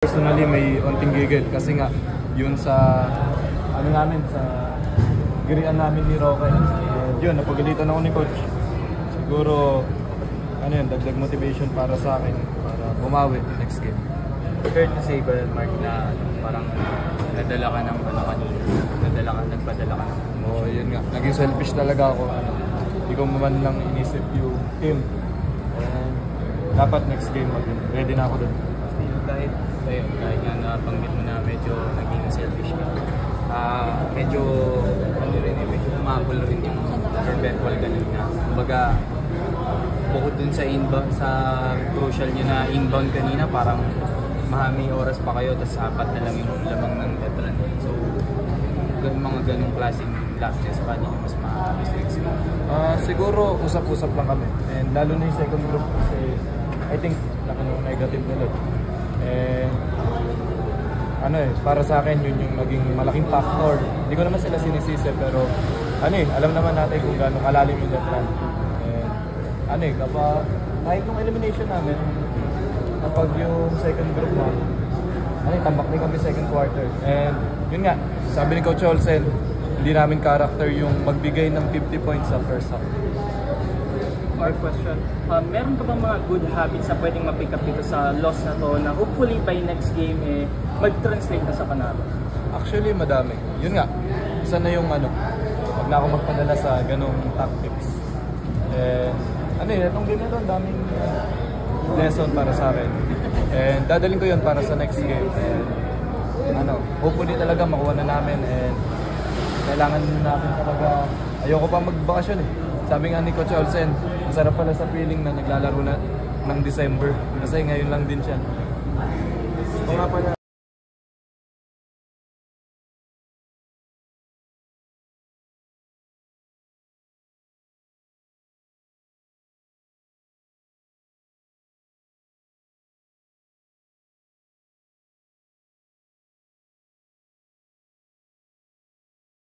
Personally, may onting gigil kasi nga yun sa ano namin, sa girian namin ni Roque. Yun, napagalitan ako ni coach. Siguro ano yun, dagdag motivation para sa akin para bumawi next game. Fair to say ba, Mark, na parang nadala ka ng ano kanina? Nagpadala ka ng... Oo, yun nga. Naging selfish talaga ako. Hindi ko man lang inisip yung team. Dapat next game ready na ako dun. Kahit nga nabanggit mo na medyo naging selfish ka. Medyo umabol rin yung perpetual ganun nga. Kumbaga, bukod dun sa inbound, sa crucial nyo na inbound kanina, parang mahami oras pa kayo, tapos apat na lang yung lamang ng veteran. So, mga ganung klaseng lapses pa din mas ma-mistakes mo. Siguro usap-usap lang kami. And lalo na yung second group kasi I think negative nila. Para sa akin yun yung naging malaking factor. Hindi ko naman sila sinisisi pero alam naman natin kung gaano kalalim yung veteran. Kapag kahit yung elimination namin, kapag yung second group na, tambak din kami second quarter. And yun nga, sabi ni Coach Olsen, hindi namin character yung magbigay ng 50 points sa first half. Our question, meron ka bang mga good habits na pwedeng ma-pick up dito sa loss na to na hopefully by next game mag-translate na sa panalo? Actually, madami. Yun nga, isa na yung wag na ako magpadala sa ganong tactics. Itong game na to, daming lesson para sa akin. And dadalhin ko yun para sa next game. And hopefully talaga makuha na namin and kailangan namin talaga, ayoko pa magbakasyon eh. Sabi nga ni Coach Olsen, masarap pala sa feeling na naglalaro na ng December kasi ngayon lang din siya.